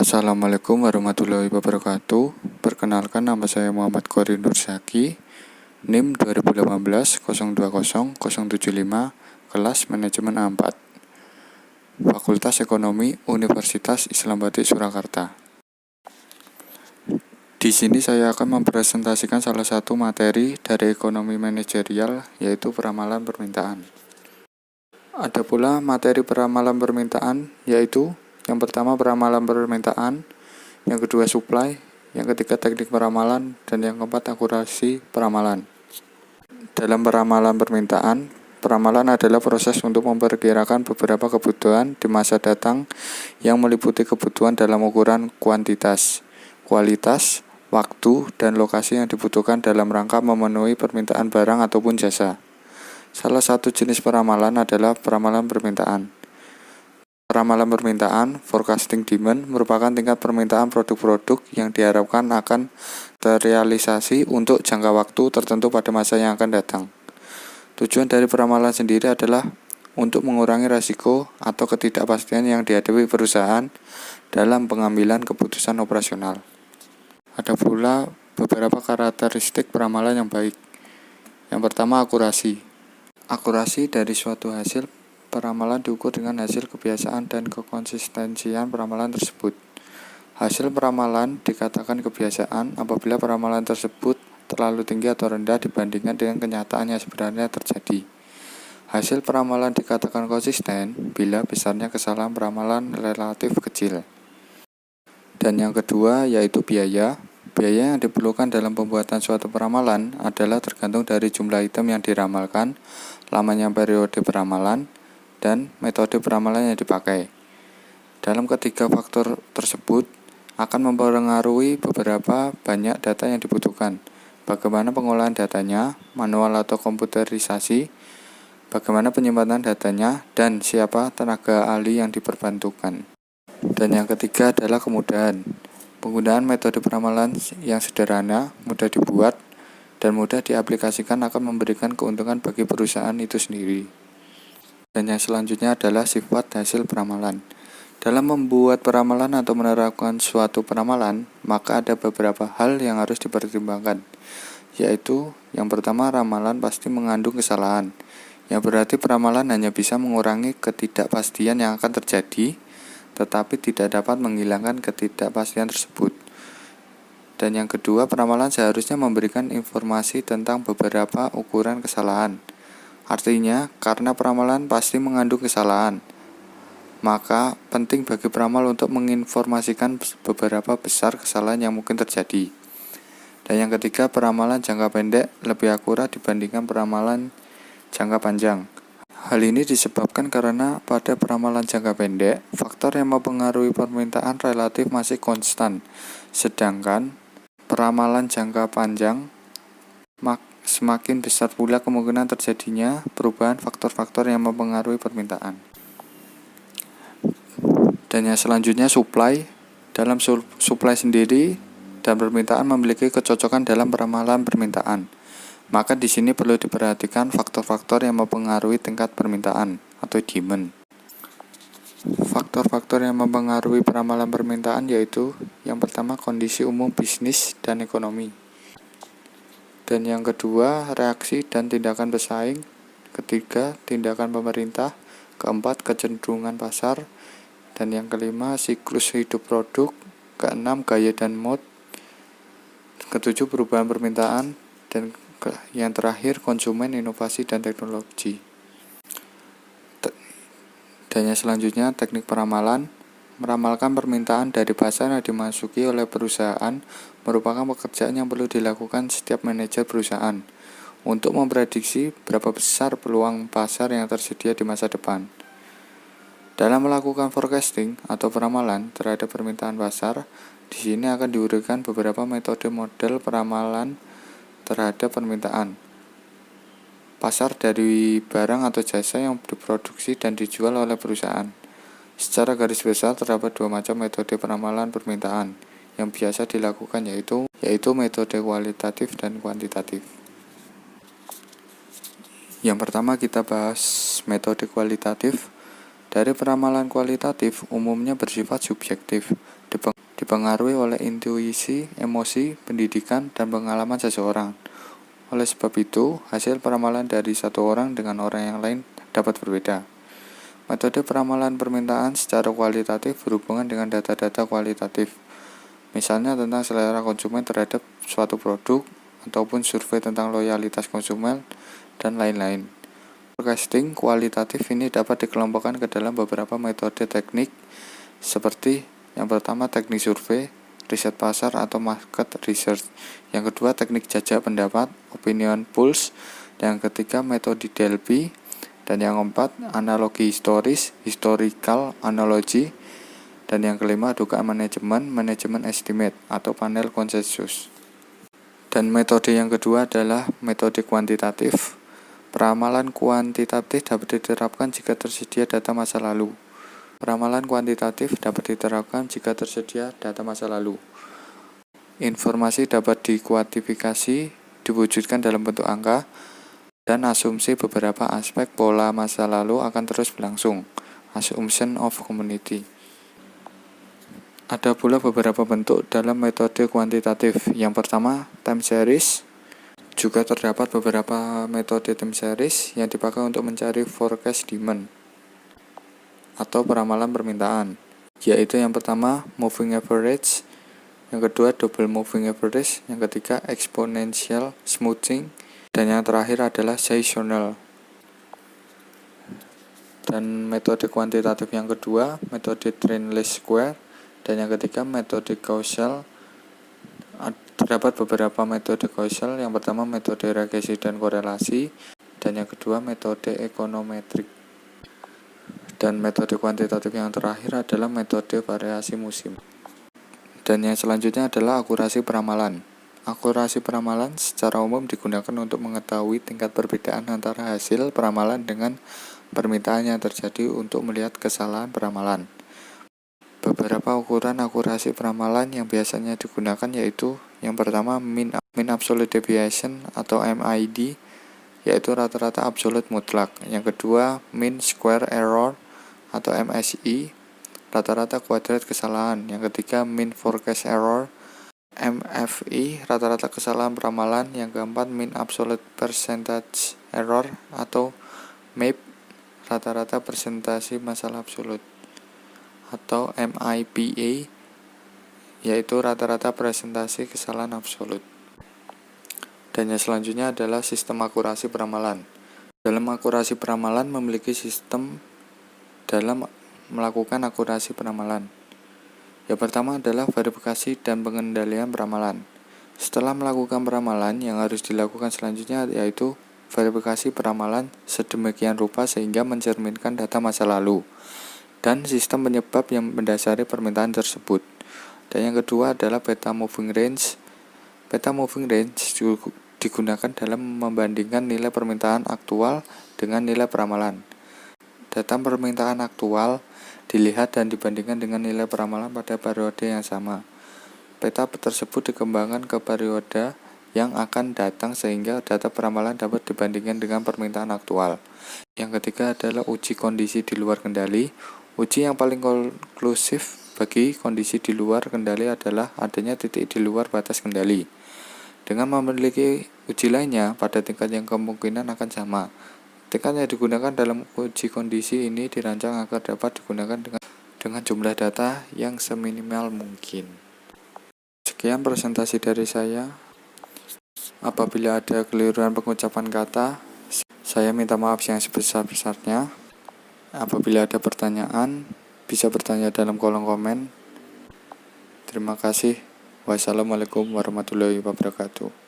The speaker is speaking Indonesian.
Assalamualaikum warahmatullahi wabarakatuh. Perkenalkan, nama saya Muhammad Qori Nursaki, NIM 2018-020-075, kelas Manajemen A4, Fakultas Ekonomi Universitas Islam Batik Surakarta. Di sini saya akan mempresentasikan salah satu materi dari ekonomi manajerial, yaitu peramalan permintaan. Ada pula materi peramalan permintaan, yaitu yang pertama peramalan permintaan, yang kedua supply, yang ketiga teknik peramalan, dan yang keempat akurasi peramalan. Dalam peramalan permintaan, peramalan adalah proses untuk memperkirakan beberapa kebutuhan di masa datang yang meliputi kebutuhan dalam ukuran kuantitas, kualitas, waktu, dan lokasi yang dibutuhkan dalam rangka memenuhi permintaan barang ataupun jasa. Salah satu jenis peramalan adalah peramalan permintaan. Peramalan permintaan, forecasting demand, merupakan tingkat permintaan produk-produk yang diharapkan akan terrealisasi untuk jangka waktu tertentu pada masa yang akan datang. Tujuan dari peramalan sendiri adalah untuk mengurangi risiko atau ketidakpastian yang dihadapi perusahaan dalam pengambilan keputusan operasional. Ada pula beberapa karakteristik peramalan yang baik. Yang pertama, akurasi. Akurasi dari suatu hasil peramalan diukur dengan hasil kebiasaan dan kekonsistensian peramalan tersebut. Hasil peramalan dikatakan kebiasaan apabila peramalan tersebut terlalu tinggi atau rendah dibandingkan dengan kenyataan yang sebenarnya terjadi. Hasil peramalan dikatakan konsisten bila besarnya kesalahan peramalan relatif kecil. Dan yang kedua yaitu biaya. Biaya yang diperlukan dalam pembuatan suatu peramalan adalah tergantung dari jumlah item yang diramalkan, lamanya periode peramalan, dan metode peramalan yang dipakai. Dalam ketiga faktor tersebut akan mempengaruhi beberapa banyak data yang dibutuhkan, bagaimana pengolahan datanya, manual atau komputerisasi, bagaimana penyimpanan datanya, dan siapa tenaga ahli yang diperbantukan. Dan yang ketiga adalah kemudahan. Penggunaan metode peramalan yang sederhana, mudah dibuat, dan mudah diaplikasikan akan memberikan keuntungan bagi perusahaan itu sendiri. Dan yang selanjutnya adalah sifat hasil peramalan. Dalam membuat peramalan atau menerapkan suatu peramalan, maka ada beberapa hal yang harus dipertimbangkan, yaitu yang pertama, ramalan pasti mengandung kesalahan, yang berarti peramalan hanya bisa mengurangi ketidakpastian yang akan terjadi, tetapi tidak dapat menghilangkan ketidakpastian tersebut. Dan yang kedua, peramalan seharusnya memberikan informasi tentang beberapa ukuran kesalahan. Artinya, karena peramalan pasti mengandung kesalahan, maka penting bagi peramal untuk menginformasikan beberapa besar kesalahan yang mungkin terjadi. Dan yang ketiga, peramalan jangka pendek lebih akurat dibandingkan peramalan jangka panjang. Hal ini disebabkan karena pada peramalan jangka pendek, faktor yang mempengaruhi permintaan relatif masih konstan, sedangkan peramalan jangka panjang semakin besar pula kemungkinan terjadinya perubahan faktor-faktor yang mempengaruhi permintaan. Dan yang selanjutnya, supply. Dalam supply sendiri dan permintaan memiliki kecocokan dalam peramalan permintaan. Maka di sini perlu diperhatikan faktor-faktor yang mempengaruhi tingkat permintaan atau demand. Faktor-faktor yang mempengaruhi peramalan permintaan yaitu yang pertama, kondisi umum bisnis dan ekonomi. Dan yang kedua, reaksi dan tindakan pesaing. Ketiga, tindakan pemerintah. Keempat, kecenderungan pasar. Dan yang kelima, siklus hidup produk. Keenam, gaya dan mood. Ketujuh, perubahan permintaan. Dan yang terakhir, konsumen, inovasi, dan teknologi. Dan yang selanjutnya, teknik peramalan. Meramalkan permintaan dari pasar yang dimasuki oleh perusahaan merupakan pekerjaan yang perlu dilakukan setiap manajer perusahaan untuk memprediksi berapa besar peluang pasar yang tersedia di masa depan. Dalam melakukan forecasting atau peramalan terhadap permintaan pasar, di sini akan diuraikan beberapa metode model peramalan terhadap permintaan pasar dari barang atau jasa yang diproduksi dan dijual oleh perusahaan. Secara garis besar terdapat dua macam metode peramalan permintaan yang biasa dilakukan yaitu metode kualitatif dan kuantitatif. Yang pertama kita bahas metode kualitatif. Dari peramalan kualitatif umumnya bersifat subjektif, dipengaruhi oleh intuisi, emosi, pendidikan, dan pengalaman seseorang. Oleh sebab itu, hasil peramalan dari satu orang dengan orang yang lain dapat berbeda. Metode peramalan permintaan secara kualitatif berhubungan dengan data-data kualitatif, misalnya tentang selera konsumen terhadap suatu produk, ataupun survei tentang loyalitas konsumen, dan lain-lain. Forecasting kualitatif ini dapat dikelompokkan ke dalam beberapa metode teknik, seperti yang pertama teknik survei, riset pasar atau market research. Yang kedua teknik jajak pendapat, opinion polls. Yang ketiga metode Delphi. Dan yang keempat analogi historis, historical analogy. Dan yang kelima dugaan manajemen, manajemen estimate atau panel konsensus. Dan metode yang kedua adalah metode kuantitatif. Peramalan kuantitatif dapat diterapkan jika tersedia data masa lalu. Peramalan kuantitatif dapat diterapkan jika tersedia data masa lalu. Informasi dapat dikuantifikasi, diwujudkan dalam bentuk angka, dan asumsi beberapa aspek pola masa lalu akan terus berlangsung. Assumption of community. Ada pula beberapa bentuk dalam metode kuantitatif. Yang pertama, time series. Juga terdapat beberapa metode time series yang dipakai untuk mencari forecast demand atau peramalan permintaan, yaitu yang pertama moving average, yang kedua double moving average, yang ketiga exponential smoothing, dan yang terakhir adalah seasonal. Dan metode kuantitatif yang kedua metode trend-least square, dan yang ketiga metode causal. Terdapat beberapa metode causal, yang pertama metode regresi dan korelasi, dan yang kedua metode ekonometrik. Dan metode kuantitatif yang terakhir adalah metode variasi musim. Dan yang selanjutnya adalah akurasi peramalan. Akurasi peramalan secara umum digunakan untuk mengetahui tingkat perbedaan antara hasil peramalan dengan permintaan yang terjadi untuk melihat kesalahan peramalan. Beberapa ukuran akurasi peramalan yang biasanya digunakan yaitu yang pertama mean absolute deviation atau MID, yaitu rata-rata absolut mutlak. Yang kedua mean square error atau MSE, rata-rata kuadrat kesalahan. Yang ketiga mean forecast error, MFE, rata-rata kesalahan peramalan. Yang keempat mean absolute percentage error atau MAPE, rata-rata persentase masalah absolut, atau MIPA, yaitu rata-rata presentasi kesalahan absolut. Dan yang selanjutnya adalah sistem akurasi peramalan. Dalam akurasi peramalan memiliki sistem dalam melakukan akurasi peramalan. Yang pertama adalah verifikasi dan pengendalian peramalan. Setelah melakukan peramalan, yang harus dilakukan selanjutnya yaitu verifikasi peramalan sedemikian rupa sehingga mencerminkan data masa lalu dan sistem penyebab yang mendasari permintaan tersebut. Dan yang kedua adalah beta moving range. Beta moving range digunakan dalam membandingkan nilai permintaan aktual dengan nilai peramalan. Data permintaan aktual dilihat dan dibandingkan dengan nilai peramalan pada periode yang sama. Peta tersebut dikembangkan ke periode yang akan datang sehingga data peramalan dapat dibandingkan dengan permintaan aktual. Yang ketiga adalah uji kondisi di luar kendali. Uji yang paling konklusif bagi kondisi di luar kendali adalah adanya titik di luar batas kendali. Dengan memiliki uji lainnya pada tingkat yang kemungkinan akan sama. Tingkat yang digunakan dalam uji kondisi ini dirancang agar dapat digunakan dengan jumlah data yang seminimal mungkin. Sekian presentasi dari saya. Apabila ada keliruan pengucapan kata, saya minta maaf yang sebesar-besarnya. Apabila ada pertanyaan, bisa bertanya dalam kolom komen. Terima kasih. Wassalamualaikum warahmatullahi wabarakatuh.